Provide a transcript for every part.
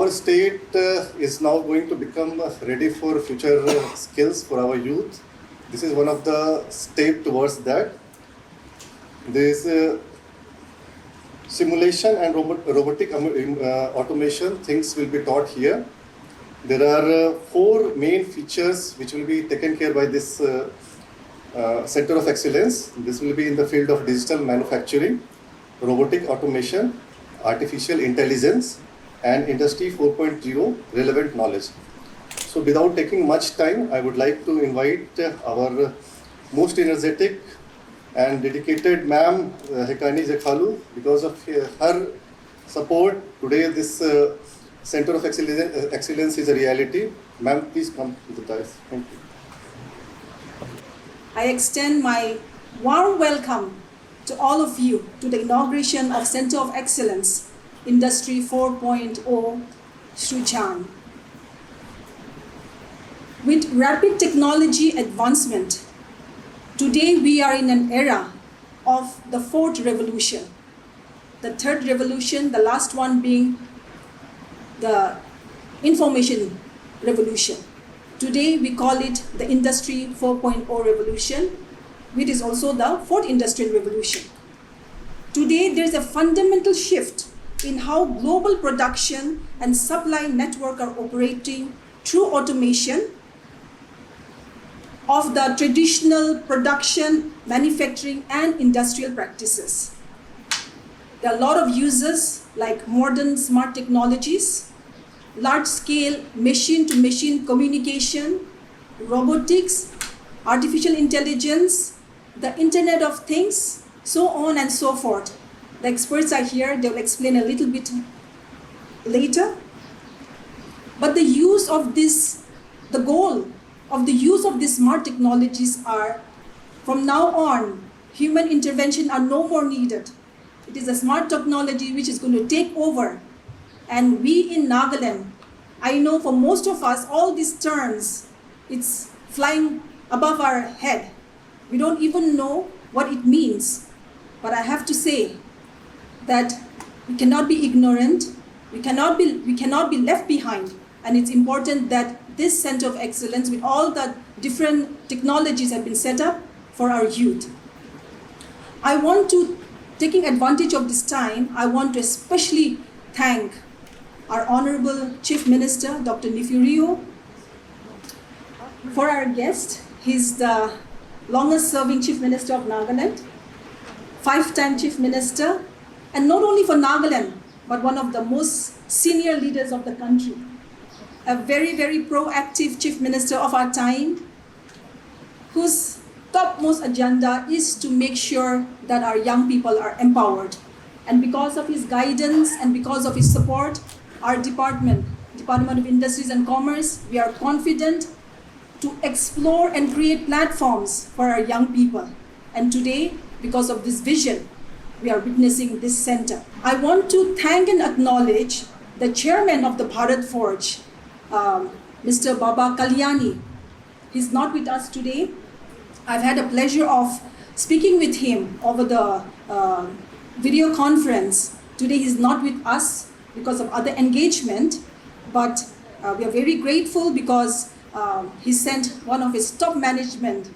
our state is now going to become ready for future skills for our youth. This is one of the steps towards that. This simulation and robotic automation things will be taught here. There are 4 main features which will be taken care by this Center of Excellence. This will be in the field of digital manufacturing, robotic automation, artificial intelligence, and Industry 4.0 relevant knowledge. So without taking much time, I would like to invite our most energetic and dedicated ma'am, Hekani Zekhalu. Because of her support, today this Center of Excellence is a reality. Ma'am, please come to the dais. Thank you. I extend my warm welcome to all of you to the inauguration of Center of Excellence, Industry 4.0, Shuchan. With rapid technology advancement, today we are in an era of the 4th revolution. The 3rd revolution, the last one being the information revolution. Today we call it the Industry 4.0 revolution, which is also the 4th industrial revolution. Today there is a fundamental shift in how global production and supply network are operating through automation of the traditional production, manufacturing, and industrial practices. There are a lot of uses like modern smart technologies, large-scale machine-to-machine communication, robotics, artificial intelligence, the Internet of Things, so on and so forth. The experts are here, they will explain a little bit later. But the goal of the use of these smart technologies are, from now on, human intervention are no more needed. It is a smart technology which is going to take over. And we in Nagaland, I know for most of us, all these terms, it's flying above our head. We don't even know what it means. But I have to say that we cannot be ignorant, we cannot be left behind. And it's important that this Center of Excellence with all the different technologies have been set up for our youth. I want to, taking advantage of this time, I want to especially thank our Honorable Chief Minister, Dr. Nifurio, for our guest. He's the longest serving Chief Minister of Nagaland, 5-time Chief Minister, and not only for Nagaland, but one of the most senior leaders of the country. A very, very proactive Chief Minister of our time, whose topmost agenda is to make sure that our young people are empowered. And because of his guidance and because of his support, our Department of Industries and Commerce, we are confident to explore and create platforms for our young people. And today, because of this vision, we are witnessing this center. I want to thank and acknowledge the chairman of the Bharat Forge, Mr. Baba Kalyani. He's not with us today. I've had a pleasure of speaking with him over the video conference. Today he's not with us because of other engagement, but we are very grateful because he sent one of his top management,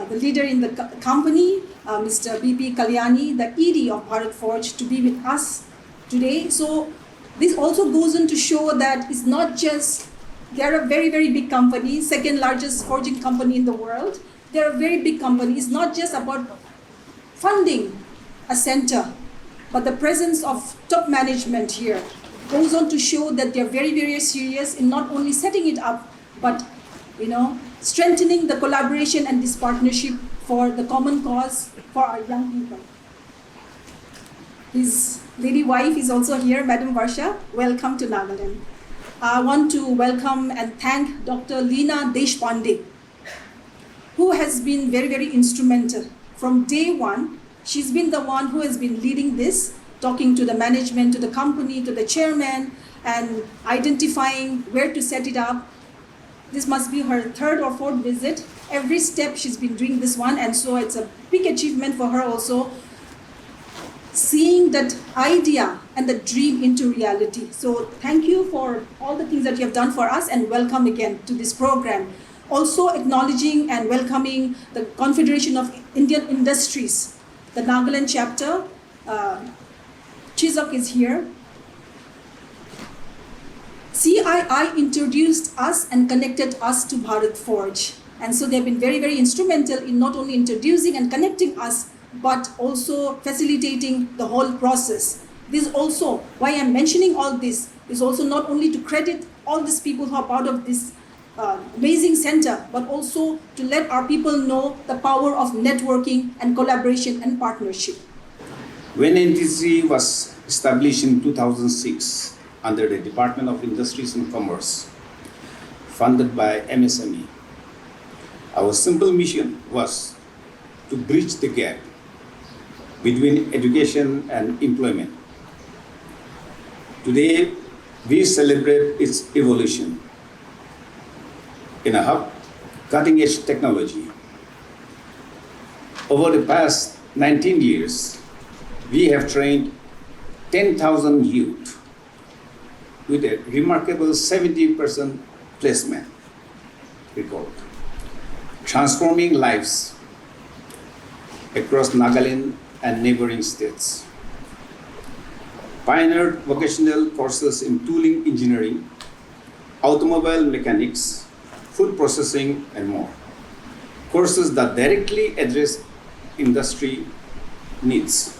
the leader in the company, Mr. BP Kalyani, the ED of Bharat Forge, to be with us today. So this also goes on to show that it's not just, they're a very, very big company, 2nd largest forging company in the world. They're a very big company. It's not just about funding a center, but the presence of top management here goes on to show that they're very, very serious in not only setting it up, but strengthening the collaboration and this partnership for the common cause for our young people. His lady wife is also here, Madam Varsha. Welcome to Nagaland. I want to welcome and thank Dr. Leena Deshpande, who has been very, very instrumental. From day one, she's been the one who has been leading this, talking to the management, to the company, to the chairman, and identifying where to set it up. This must be her 3rd or 4th visit. Every step she's been doing this one, and so it's a big achievement for her also. seeing that idea and the dream into reality. So thank you for all the things that you have done for us, and welcome again to this program. Also acknowledging and welcoming the Confederation of Indian Industries, the Nagaland chapter. Chizok is here. CII introduced us and connected us to Bharat Forge. And so they've been very, very instrumental in not only introducing and connecting us, but also facilitating the whole process. This is also why I'm mentioning all this, is also not only to credit all these people who are part of this amazing center, but also to let our people know the power of networking and collaboration and partnership. When NTC was established in 2006 under the Department of Industries and Commerce, funded by MSME, our simple mission was to bridge the gap between education and employment. Today, we celebrate its evolution in a hub, cutting-edge technology. Over the past 19 years, we have trained 10,000 youth with a remarkable 70% placement record, transforming lives across Nagaland and neighboring states. Pioneered vocational courses in tooling engineering, automobile mechanics, food processing, and more. Courses that directly address industry needs.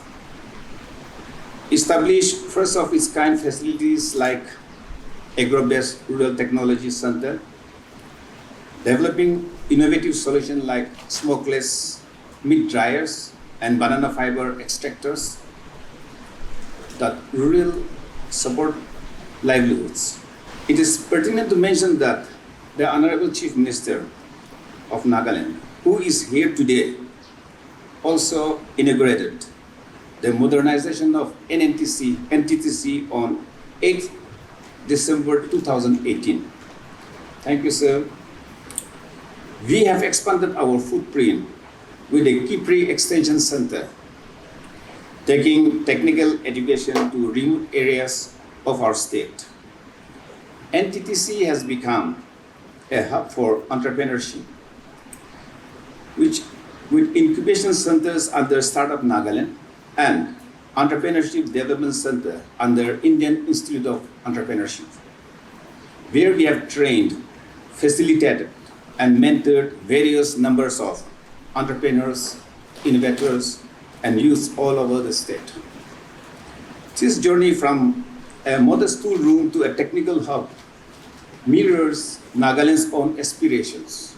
Established first of its kind facilities like agro-based rural technology center, developing innovative solutions like smokeless meat dryers and banana fiber extractors that rural support livelihoods. It is pertinent to mention that the Honorable Chief Minister of Nagaland, who is here today, also inaugurated the modernization of NTTC on 8th December 2018. Thank you, sir. We have expanded our footprint with a Kipri Extension Center, taking technical education to remote areas of our state. NTTC has become a hub for entrepreneurship, which with incubation centers under Startup Nagaland and Entrepreneurship Development Center under Indian Institute of Entrepreneurship, where we have trained, facilitated, and mentored various numbers of entrepreneurs, innovators, and youth all over the state. This journey from a modest school room to a technical hub mirrors Nagaland's own aspirations.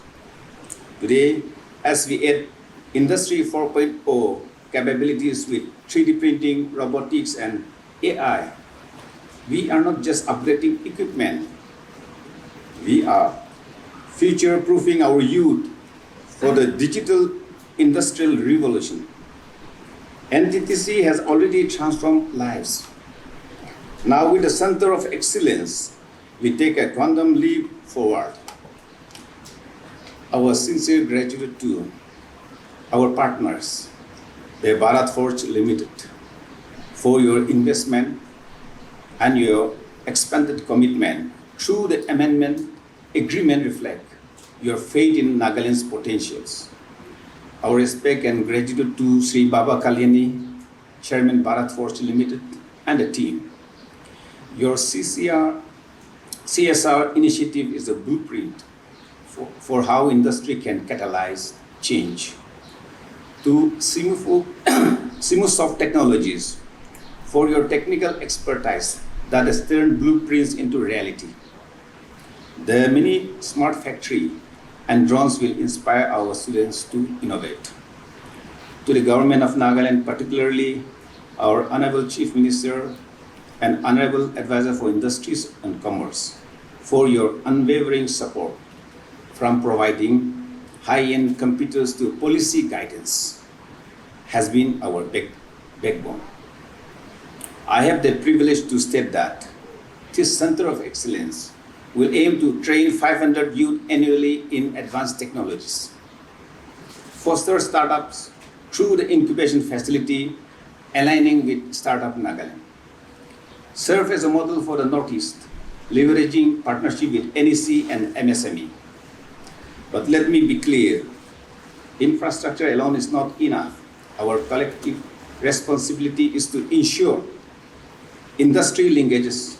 Today, as we add Industry 4.0 capabilities with 3D printing, robotics, and AI, we are not just upgrading equipment, we are future-proofing our youth for the digital industrial revolution. NTTC has already transformed lives. Now with the Center of Excellence, we take a quantum leap forward. Our sincere gratitude to our partners, the Bharat Forge Limited, for your investment and your expanded commitment through the amendment agreement reflect your faith in Nagaland's potentials. Our respect and gratitude to Sri Baba Kalyani, Chairman Bharat Forge Limited, and the team. Your CSR initiative is a blueprint for how industry can catalyze change. To Simusoft Technologies for your technical expertise that has turned blueprints into reality. The mini smart factory and drones will inspire our students to innovate. To the government of Nagaland, particularly our Honorable Chief Minister and Honorable Advisor for Industries and Commerce, for your unwavering support from providing high-end computers to policy guidance has been our backbone. I have the privilege to state that this Center of Excellence will aim to train 500 youth annually in advanced technologies, foster startups through the incubation facility, aligning with Startup Nagaland. Serve as a model for the Northeast, leveraging partnership with NEC and MSME. But let me be clear, infrastructure alone is not enough. Our collective responsibility is to ensure industry linkages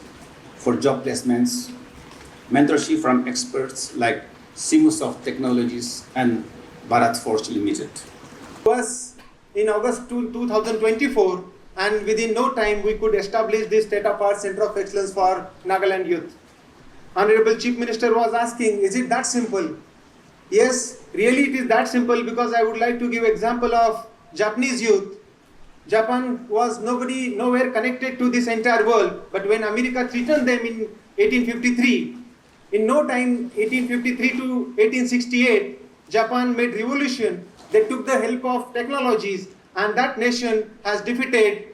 for job placements, mentorship from experts like Simusoft Technologies and Bharat Forge Limited. Was in August 2024, and within no time we could establish this state-of-art Center of Excellence for Nagaland youth. Honorable Chief Minister was asking, is it that simple? Yes, really it is that simple, because I would like to give example of Japanese youth. Japan was nowhere connected to this entire world, but when America threatened them in 1853, in no time, 1853 to 1868, Japan made revolution. They took the help of technologies, and that nation has defeated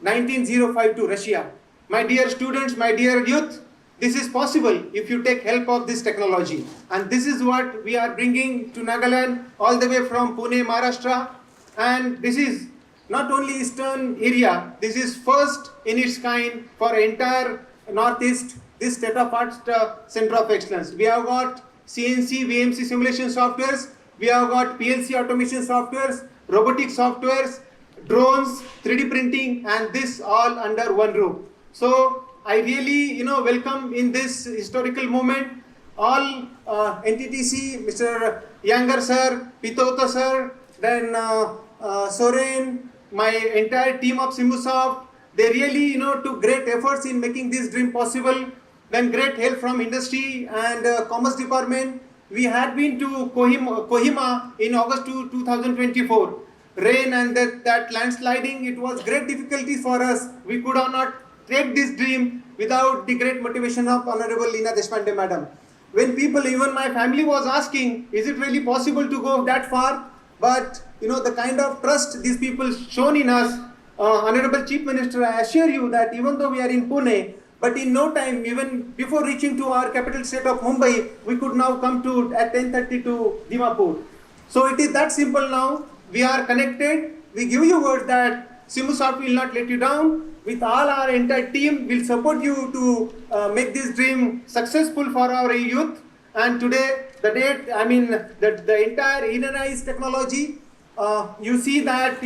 1905 to Russia. My dear students, my dear youth, this is possible if you take help of this technology. And this is what we are bringing to Nagaland all the way from Pune, Maharashtra. And this is not only eastern area, this is first in its kind for entire Northeast, this state-of-art Center of Excellence. We have got CNC, VMC simulation softwares, we have got PLC automation softwares, robotic softwares, drones, 3D printing, and this all under one roof. So I really welcome in this historical moment all NTTC, Mr. Younger sir, Pitota sir, then Soren, my entire team of Simusoft. They really took great efforts in making this dream possible. Then great help from industry and Commerce Department. We had been to Kohima in August 2024. Rain and that landsliding, it was great difficulty for us. We could not take this dream without the great motivation of Honorable Leena Deshpande Madam. When people, even my family was asking, is it really possible to go that far? But the kind of trust these people shown in us, Honorable Chief Minister, I assure you that even though we are in Pune, but in no time, even before reaching to our capital state of Mumbai, we could now come to at 10:30 to Dimapur. So it is that simple now. We are connected. We give you word that Simusoft will not let you down. With all our entire team, will support you to make this dream successful for our youth. And today, the date, the entire ENI's technology, you see that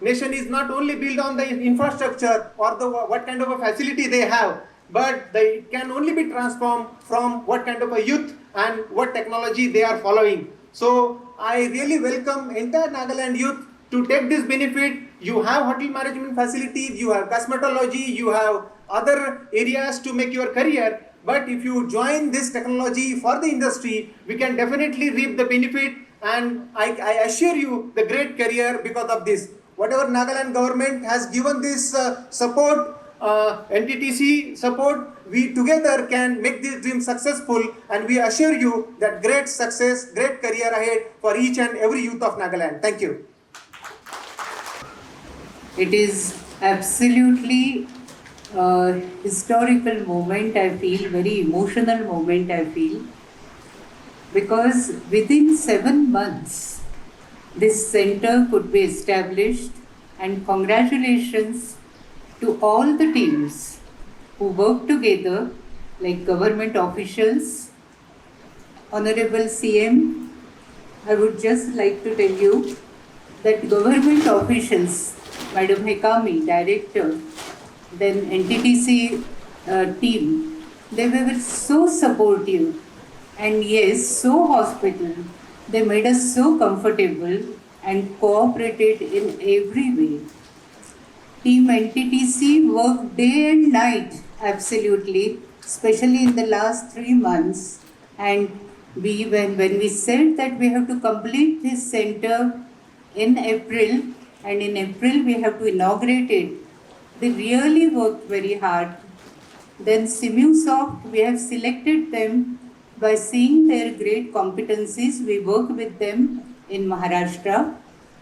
nation is not only built on the infrastructure or what kind of a facility they have, but it can only be transformed from what kind of a youth and what technology they are following. So I really welcome entire Nagaland youth to take this benefit. You have hotel management facilities, you have cosmetology, you have other areas to make your career. But if you join this technology for the industry, we can definitely reap the benefit, and I assure you the great career because of this. Whatever Nagaland government has given this support, NTTC support, we together can make this dream successful, and we assure you that great success, great career ahead for each and every youth of Nagaland. Thank you. It is absolutely a historical moment, I feel, very emotional moment, I feel, because within 7 months, this center could be established, and congratulations to all the teams who work together, like government officials. Honorable CM, I would just like to tell you that government officials, Madam Hekami, Director, then NTTC team, they were so supportive and yes, so hospitable. They made us so comfortable and cooperated in every way. Team NTTC worked day and night, absolutely, especially in the last 3 months. And when we said that we have to complete this center in April, and in April we have to inaugurate it, they really worked very hard. Then Simusoft, we have selected them by seeing their great competencies. We work with them in Maharashtra.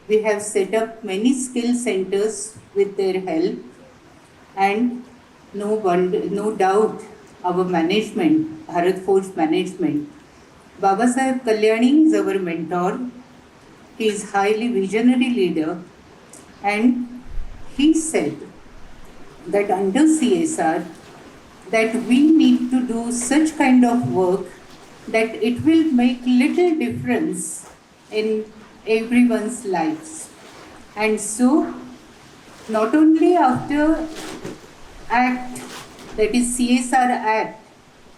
We have set up many skill centers with their help, and no doubt our management, Bharat Forge management, Baba Saheb Kalyani is our mentor. He is highly visionary leader, and he said that under CSR, that we need to do such kind of work that it will make little difference in everyone's lives. And so, not only after Act, that is CSR Act,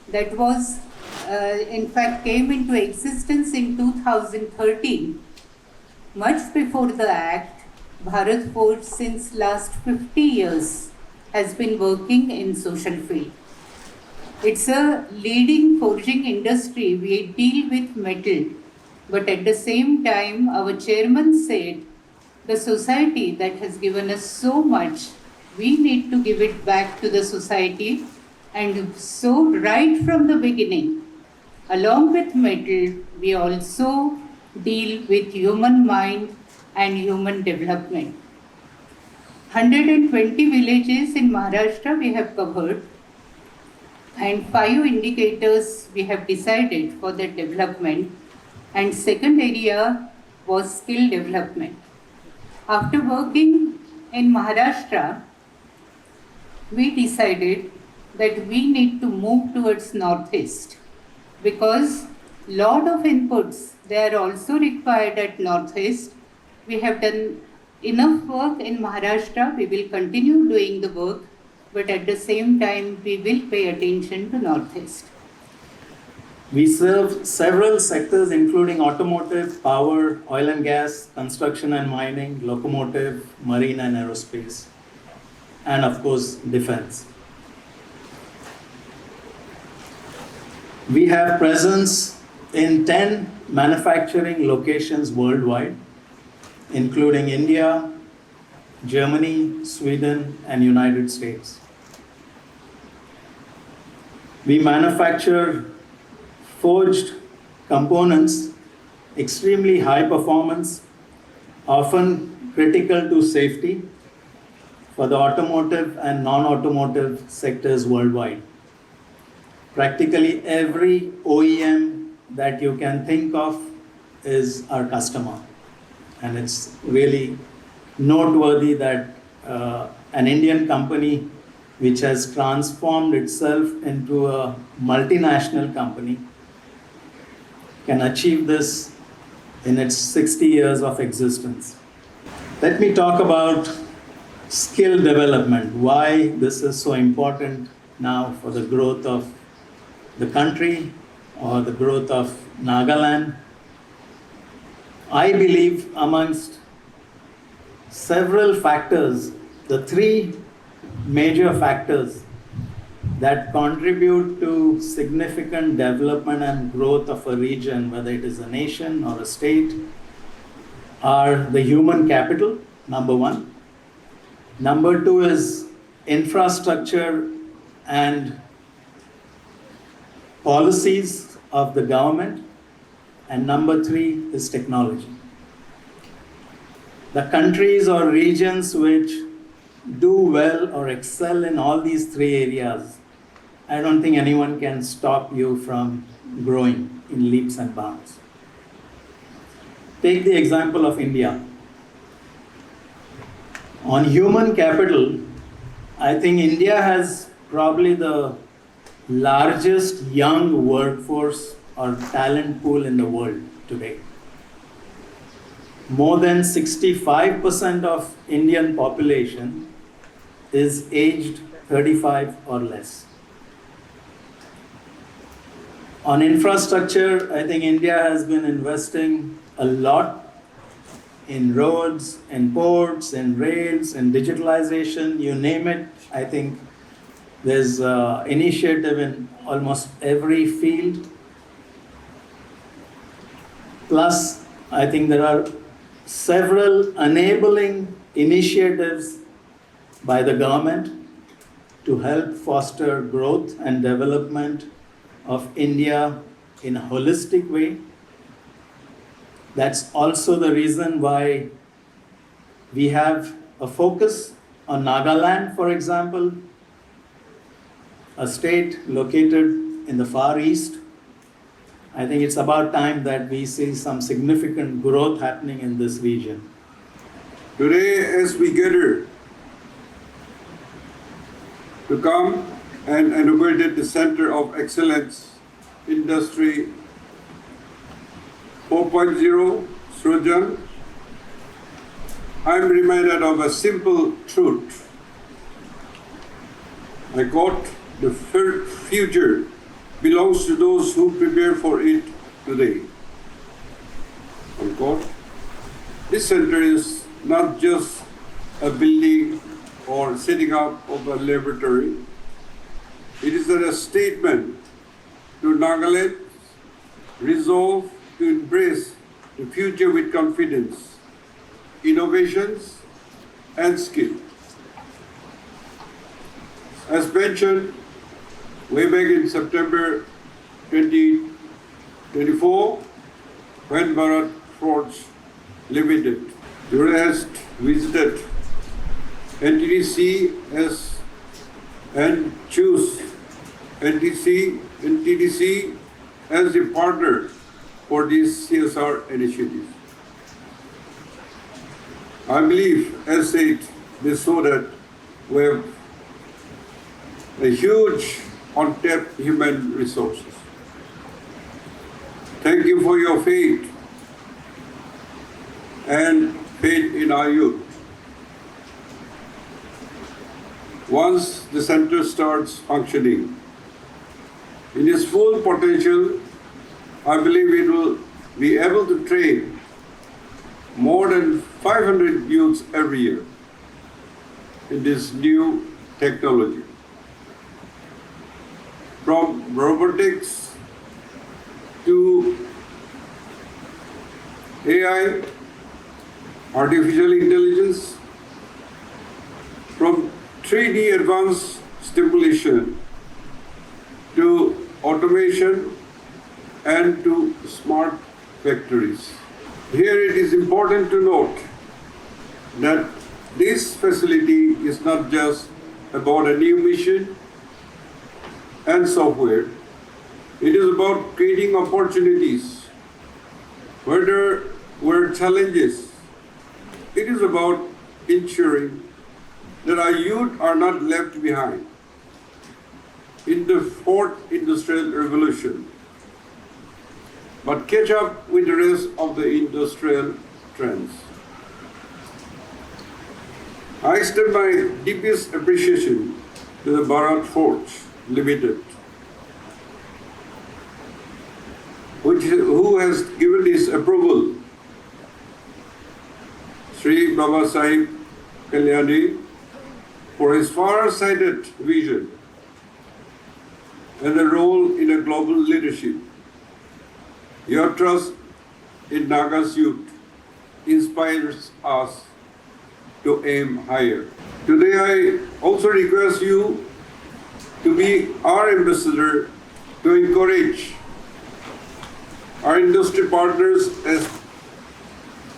that was in fact came into existence in 2013, much before the Act, Bharat Forge since last 50 years has been working in social field. It's a leading forging industry. We deal with metal, but at the same time, our chairman said, the society that has given us so much, we need to give it back to the society. And so, right from the beginning, along with metal, we also deal with human mind and human development. 120 villages in Maharashtra we have covered, and 5 indicators we have decided for their development, and second area was skill development. After working in Maharashtra, we decided that we need to move towards Northeast because lot of inputs they are also required at Northeast. We have done enough work in Maharashtra, we will continue doing the work, but at the same time we will pay attention to Northeast. We serve several sectors including automotive, power, oil and gas, construction and mining, locomotive, marine and aerospace, and of course defense. We have presence in 10 manufacturing locations worldwide, including India, Germany, Sweden, and United States. We manufacture forged components, extremely high performance, often critical to safety for the automotive and non-automotive sectors worldwide. Practically every OEM that you can think of is our customer. And it's really noteworthy that an Indian company which has transformed itself into a multinational company can achieve this in its 60 years of existence. Let me talk about skill development, why this is so important now for the growth of the country or the growth of Nagaland. I believe amongst several factors, the 3 major factors that contribute to significant development and growth of a region, whether it is a nation or a state, are the human capital, number 1. Number 2 is infrastructure and policies of the government. And number 3 is technology. The countries or regions which do well or excel in all these 3 areas, I don't think anyone can stop you from growing in leaps and bounds. Take the example of India. On human capital, I think India has probably the largest young workforce or talent pool in the world today. More than 65% of Indian population is aged 35 or less. On infrastructure, I think India has been investing a lot in roads, in ports, in rails, in digitalization, you name it. I think there's initiative in almost every field. Plus, I think there are several enabling initiatives by the government to help foster growth and development of India in a holistic way. That's also the reason why we have a focus on Nagaland, for example, a state located in the Far East. I think it's about time that we see some significant growth happening in this region. Today, as we gather to come and inaugurated the Center of Excellence Industry 4.0 Srujan, I'm reminded of a simple truth. I quote, the future belongs to those who prepare for it today. Unquote. This center is not just a building or setting up of a laboratory. It is a statement to Nagaland's resolve to embrace the future with confidence, innovations, and skill. As mentioned, way back in September 2024, when Bharat Forge Limited has visited NTDC and choose NTDC as a partner for this CSR initiative. I believe, as said, they saw that we have a huge untapped human resources. Thank you for your faith and faith in our youth. Once the center starts functioning in its full potential, I believe it will be able to train more than 500 youths every year in this new technology. From robotics to AI, artificial intelligence, from 3D advanced stimulation to automation and to smart factories. Here it is important to note that this facility is not just about a new mission and software. It is about creating opportunities where there were challenges. It is about ensuring that our youth are not left behind in the fourth industrial revolution, but catch up with the rest of the industrial trends. I extend my deepest appreciation to the Bharat Forge Limited, who has given this approval, Sri Baba Sahib Kalyani, for his far-sighted vision and a role in a global leadership. Your trust in Naga's youth inspires us to aim higher. Today I also request you to be our ambassador to encourage our industry partners as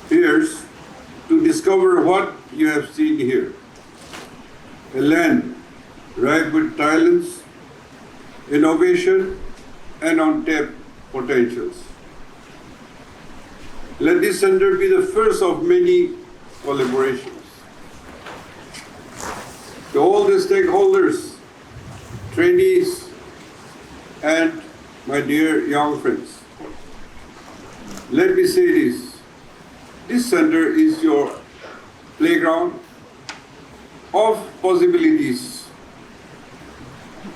peers to discover what you have seen here. A land ripe with talents, innovation, and untapped potentials. Let this center be the first of many collaborations. To all the stakeholders, trainees, and my dear young friends, let me say this. This center is your playground of possibilities.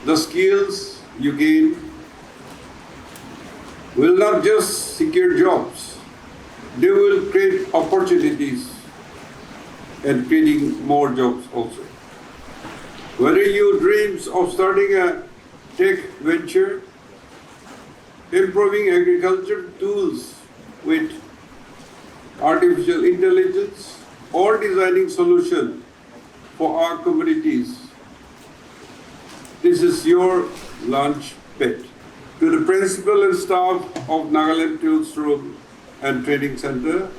The skills you gain will not just secure jobs, they will create opportunities and creating more jobs also. Whether you dreams of starting a tech venture, improving agriculture tools with artificial intelligence, or designing solutions for our communities, this is your launch pad. To the principal and staff of Nagaland Tools Room and Training Center,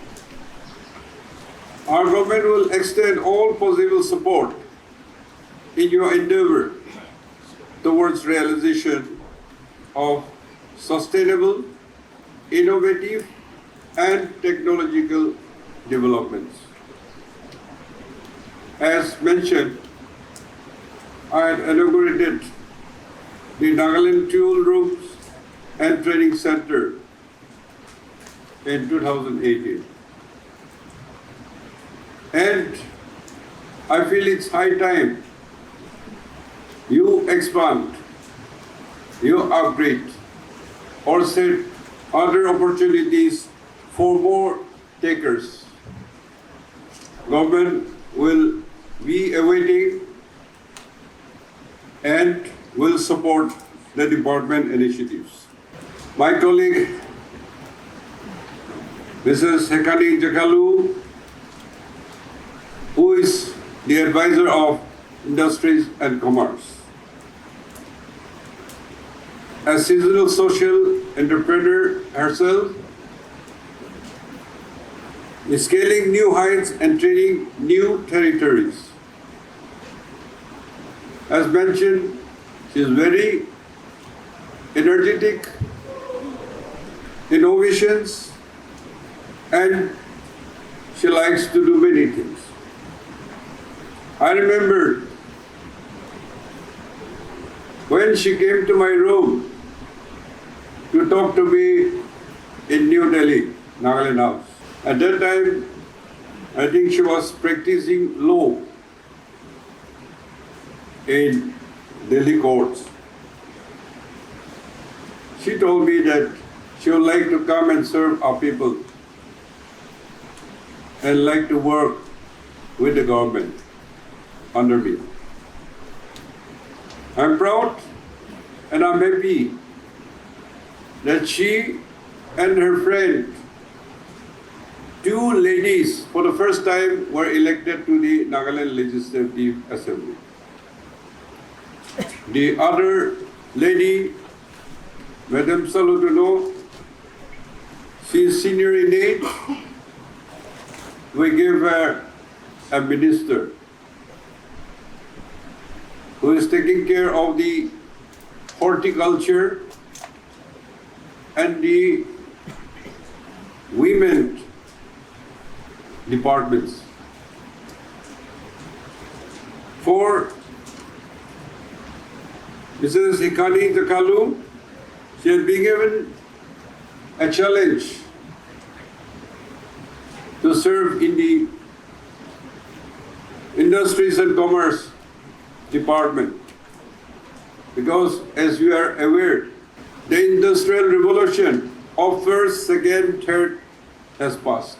our government will extend all possible support in your endeavor towards realization of sustainable, innovative, and technological developments. As mentioned, I had inaugurated the Nagaland Tool Rooms and Training Center in 2018. And I feel it's high time you expand, you upgrade, or set other opportunities for more takers. Government will be awaiting and will support the department initiatives. My colleague, Mrs. Hekani Jakalu, who is the advisor of Industries and Commerce, a seasonal social entrepreneur herself, is scaling new heights and treading new territories. As mentioned, she is very energetic, innovations, and she likes to do many things. I remember when she came to my room to talk to me in New Delhi, Nagaland House. At that time, I think she was practicing law in Delhi courts. She told me that she would like to come and serve our people and like to work with the government under me. I'm proud and I'm happy that she and her friend, two ladies, for the first time were elected to the Nagaland Legislative Assembly. The other lady, Madam Saluduno, she is senior in age. We give her a minister who is taking care of the horticulture and the women departments. For Mrs. Hekani Jakalu, she has been given a challenge to serve in the Industries and Commerce Department. Because as you are aware, the Industrial Revolution of first, second, third has passed.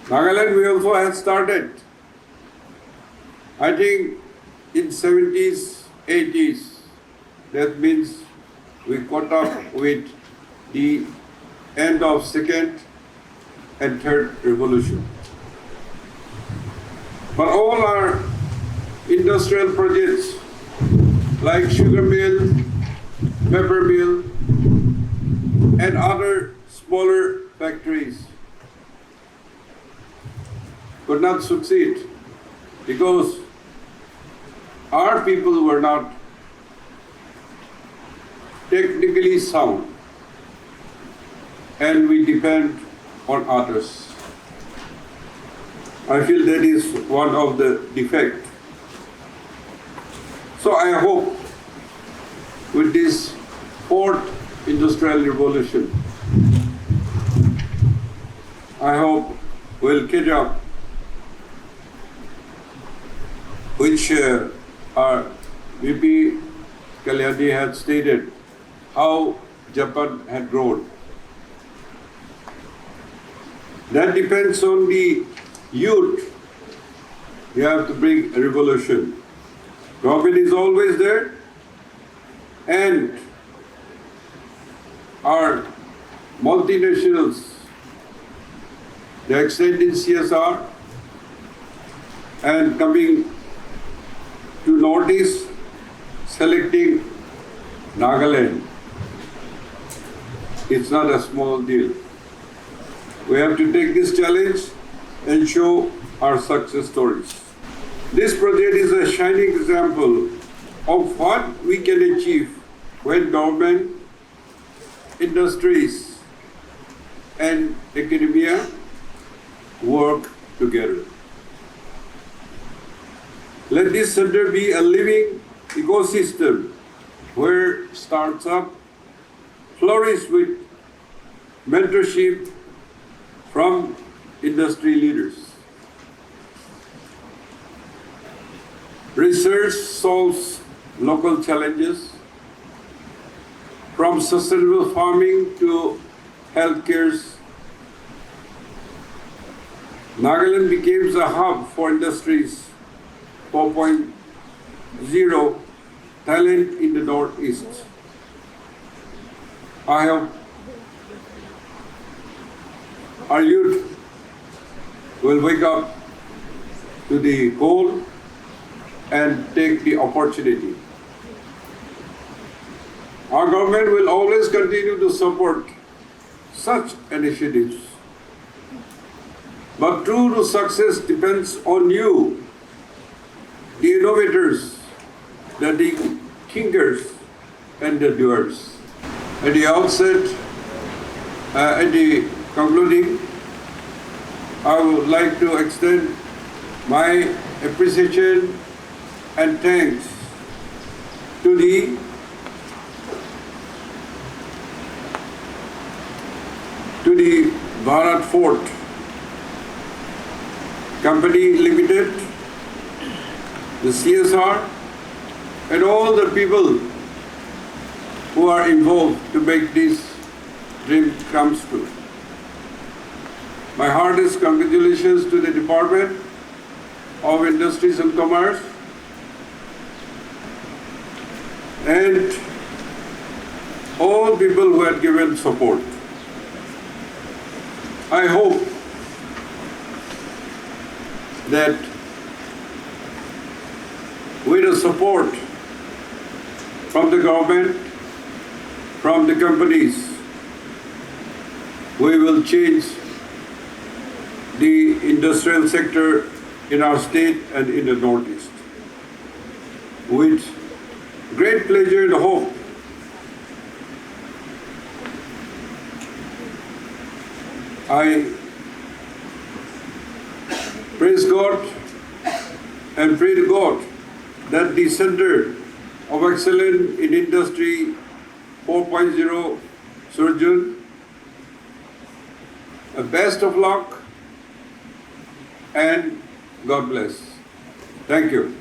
Nagaland, we also had started, I think, in 70s, 80s. That means we caught up with the end of second and third revolution. But all our industrial projects like sugar mill, pepper mill, and other smaller factories could not succeed because our people were not technically sound and we depend on others. I feel that is one of the defects. So I hope with this fourth industrial revolution, I hope we'll catch up, which our VP Kalyani had stated, how Japan had grown. That depends on the youth. You have to bring a revolution. Government is always there, and our multinationals, they extend in CSR, and coming to Northeast, selecting Nagaland. It's not a small deal. We have to take this challenge and show our success stories. This project is a shining example of what we can achieve when government, industries, and academia work together. Let this center be a living ecosystem where startups flourish with mentorship from industry leaders. Research solves local challenges, from sustainable farming to healthcare. Nagaland becomes a hub for industries 4.0 talent in the Northeast. I hope our youth will wake up to the goal and take the opportunity. Our government will always continue to support such initiatives. But true to success depends on you, the innovators, the thinkers, and the doers. At the outset, at the concluding, I would like to extend my appreciation and thanks to the Bharat Fort Company Limited, the CSR, and all the people who are involved to make this dream come true. My heartiest congratulations to the Department of Industries and Commerce and all people who had given support. I hope that with the support from the government, from the companies, we will change the industrial sector in our state and in the Northeast. With great pleasure and hope, I praise God and pray to God that the Center of Excellence in Industry 4.0 surgeon, the best of luck and God bless. Thank you.